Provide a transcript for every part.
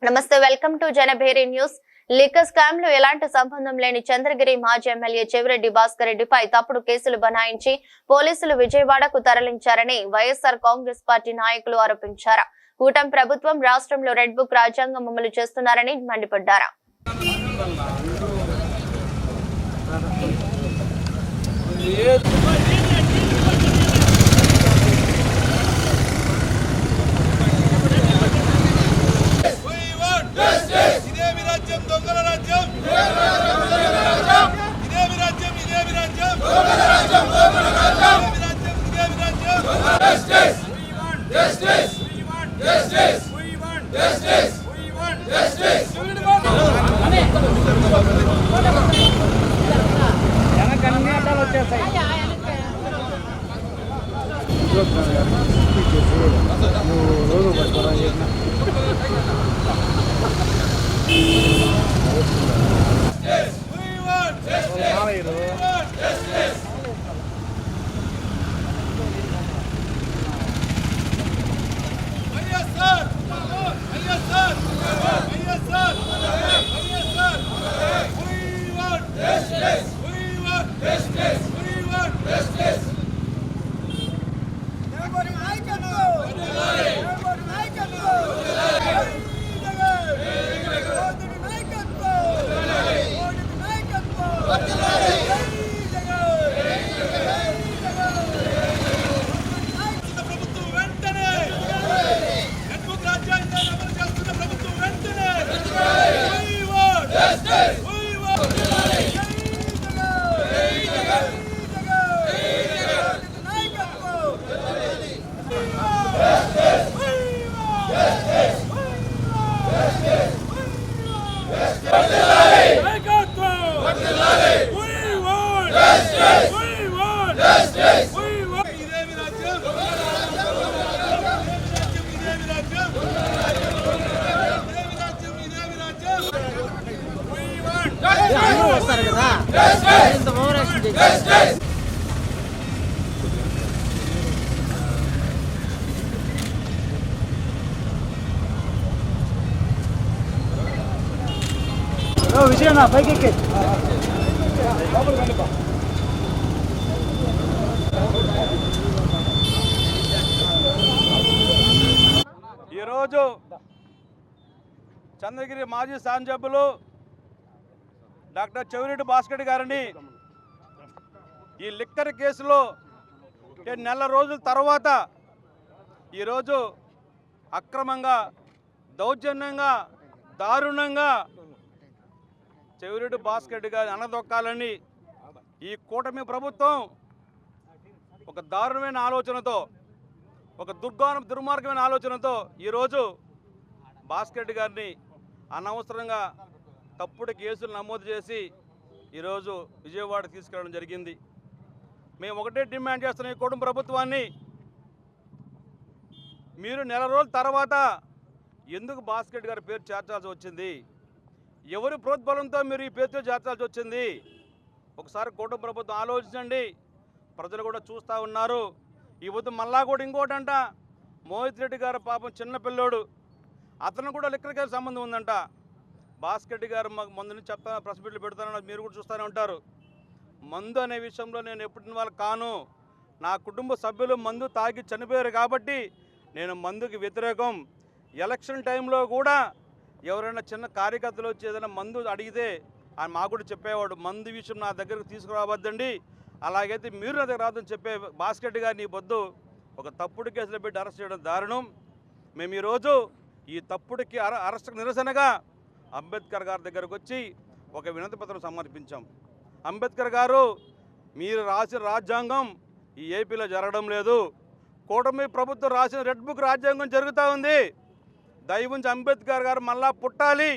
నమస్తే, welcome to Janabheri news. Liquor scam లో ఎలాంటి సంబంధం లేని చంద్రగిరి మాజీ ఎమ్మెల్యే చెవిరెడ్డి భాస్కర్ రెడ్డిపై తప్పుడు కేసులు బనాయించి పోలీసులు విజయవాడకు తరలించారని వైఎస్ఆర్ కాంగ్రెస్ పార్టీ నాయకులు ఆరోపించారు. కూటమి ప్రభుత్వం రాష్ట్రంలో రెడ్ బుక్ రాజ్యాంగం అమలు చేస్తున్నారని మండిపడ్డారు. విజయనా పైకి ఈరోజు చంద్రగిరి మాజీ శాసనసభ్యులు డాక్టర్ చెవిరెడ్డి భాస్కర్ గారిని ఈ లిక్కర్ కేసులో నెల రోజుల తర్వాత ఈరోజు అక్రమంగా దౌర్జన్యంగా దారుణంగా చెవిరెడ్డి భాస్కర్ గారిని అనదొక్కాలని ఈ కూటమి ప్రభుత్వం ఒక దారుణమైన ఆలోచనతో, ఒక దుర్మార్గమైన ఆలోచనతో ఈరోజు భాస్కర్ గారిని అనవసరంగా తప్పుడు కేసులు నమోదు చేసి ఈరోజు విజయవాడ తీసుకెళ్ళడం జరిగింది. మేము ఒకటే డిమాండ్ చేస్తున్నాం ఈ కూటమి ప్రభుత్వాన్ని, మీరు నెల రోజుల తర్వాత ఎందుకు భాస్కర్ గారి పేరు చేర్చాల్సి వచ్చింది? ఎవరి ప్రోద్బలంతో మీరు ఈ పేరుతో చేర్చాల్సి వచ్చింది? ఒకసారి కూటమి ప్రభుత్వం ఆలోచించండి. ప్రజలు కూడా చూస్తూ ఉన్నారు. ఈ వద్దు మళ్ళా కూడా ఇంకోటంట, మోహిత్ రెడ్డి గారు పాపం చిన్నపిల్లోడు, అతను కూడా లిక్కర్ కేసు సంబంధం ఉందంట. భాస్కర్ గారు మాకు మందు నుంచి చెప్తా ప్రెస్ మీట్లు పెడతానని మీరు కూడా చూస్తూనే ఉంటారు. మందు అనే విషయంలో నేను ఎప్పటి వాళ్ళు కాను. నా కుటుంబ సభ్యులు మందు తాగి చనిపోయారు కాబట్టి నేను మందుకి వ్యతిరేకం. ఎలక్షన్ టైంలో కూడా ఎవరైనా చిన్న కార్యకర్తలు వచ్చి ఏదైనా మందు అడిగితే ఆయన మాకు కూడా చెప్పేవాడు, మందు విషయం నా దగ్గరకు తీసుకురావద్దండి, అలాగైతే మీరు నా దగ్గర రాదని చెప్పే భాస్కర్ గారిని వద్దు ఒక తప్పుడు కేసులో పెట్టి అరెస్ట్ చేయడం దారుణం. మేము ఈరోజు ఈ తప్పుడుకి అరెస్ట్ నిరసనగా అంబేద్కర్ గారి దగ్గరకు వచ్చి ఒక వినతి పత్రం సమర్పించాం. అంబేద్కర్ గారు, మీరు రాసిన రాజ్యాంగం ఈ ఏపీలో జరగడం లేదు, కూటమి ప్రభుత్వం రాసిన రెడ్ బుక్ రాజ్యాంగం జరుగుతూ ఉంది. దయవుంచి అంబేద్కర్ గారు మళ్ళా పుట్టాలి,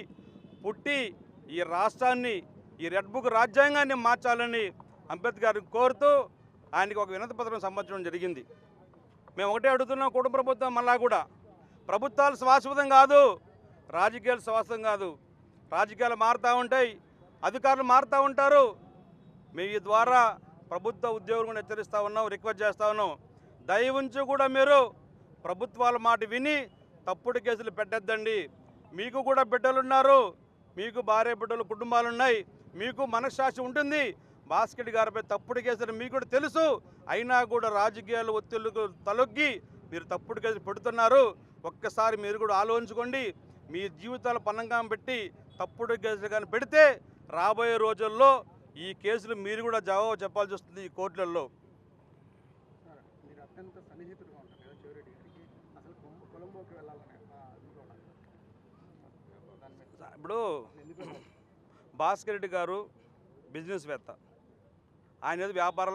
పుట్టి ఈ రాష్ట్రాన్ని ఈ రెడ్ బుక్ రాజ్యాంగాన్ని మార్చాలని అంబేద్కర్ కోరుతూ ఆయనకి ఒక వినతి పత్రం సమర్పించడం జరిగింది. మేము ఒకటే అడుగుతున్నాం, కూటమి ప్రభుత్వం మళ్ళా కూడా ప్రభుత్వాలు శాశ్వతం కాదు, రాజకీయాలు శాశ్వతం కాదు. రాజకీయాలు మారుతూ ఉంటాయి, అధికారులు మారుతూ ఉంటారు. మేము ఈ ద్వారా ప్రభుత్వ ఉద్యోగులను హెచ్చరిస్తూ ఉన్నాం, రిక్వెస్ట్ చేస్తూ ఉన్నాం, దయ ఉంచి కూడా మీరు ప్రభుత్వాల మాట విని తప్పుడు కేసులు పెట్టద్దండి. మీకు కూడా బిడ్డలున్నారు, మీకు భార్య బిడ్డలు కుటుంబాలు ఉన్నాయి, మీకు మనశ్శాస్త్రి ఉంటుంది. భాస్కర్ గారిపై తప్పుడు కేసులు మీకు కూడా తెలుసు, అయినా కూడా రాజకీయాలు ఒత్తిళ్లకు తలొగ్గి మీరు తప్పుడు కేసులు పెడుతున్నారు. ఒక్కసారి మీరు కూడా ఆలోచించుకోండి. మీ జీవితాల పన్నంగా పెట్టి తప్పుడు కేసులు కానీ పెడితే రాబోయే రోజుల్లో ఈ కేసులు మీరు కూడా జవాబు చెప్పాల్సి వస్తుంది ఈ కోర్టులలో. మీరు అత్యంత సన్నిహితులుగా ఉంటారు కదా చెవిరెడ్డి గారికి, అసలు కొలంబోకి వెళ్ళాలనే ఇప్పుడు భాస్కర్ రెడ్డి గారు బిజినెస్వేత్త, ఆయన ఏదో వ్యాపార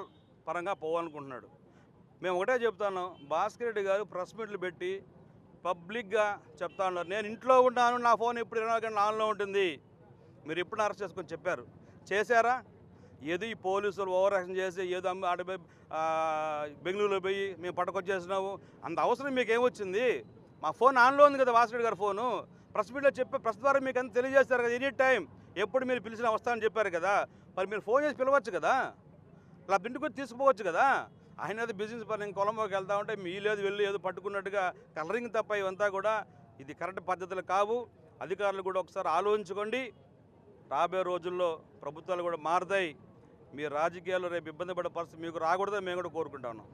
పరంగా పోవాలనుకుంటున్నాడు. మేము ఒకటే చెప్తాను, భాస్కర్ రెడ్డి గారు ప్రెస్ మీట్లు పెట్టి పబ్లిక్గా చెప్తా ఉన్నారు, నేను ఇంట్లో ఉన్నాను, నా ఫోన్ ఎప్పుడు 24 గంటలు ఆన్లో ఉంటుంది. మీరు ఎప్పుడు అరెస్ట్ చేసుకొని చెప్పారు? చేశారా? ఏదో ఈ పోలీసులు ఓవర్ యాక్షన్ చేసి ఏదో ఆడపోయి బెంగళూరులో పోయి మేము పట్టుకొచ్చేసినాము, అంత అవసరం మీకు ఏమొచ్చింది? మా ఫోన్ ఆన్లో ఉంది కదా భాస్కర్ రెడ్డి గారి ఫోను. ప్రెస్ మీట్లో చెప్పే ప్రెస్ ద్వారా మీకు అంత తెలియజేస్తారు కదా, ఎనీ టైం ఎప్పుడు మీరు పిలిచినా వస్తానని చెప్పారు కదా, మరి మీరు ఫోన్ చేసి పిలవచ్చు కదా, ఇలా ఇంటికి వచ్చి తీసుకుపోవచ్చు కదా. ఆయన ఏదో బిజినెస్ పని కొలంబోకి వెళ్తా ఉంటే మీ లేదు వెళ్ళి ఏదో పట్టుకున్నట్టుగా కలరింగ్ తప్ప ఇవంతా కూడా ఇది కరెక్ట్ పద్ధతులు కావు. అధికారులు కూడా ఒకసారి ఆలోచించుకోండి. రాబోయే రోజుల్లో ప్రభుత్వాలు కూడా మారుతాయి. మీ రాజకీయాల్లో రేపు ఇబ్బంది పడే పరిస్థితి మీకు రాకూడదని మేము కూడా కోరుకుంటా ఉన్నాం.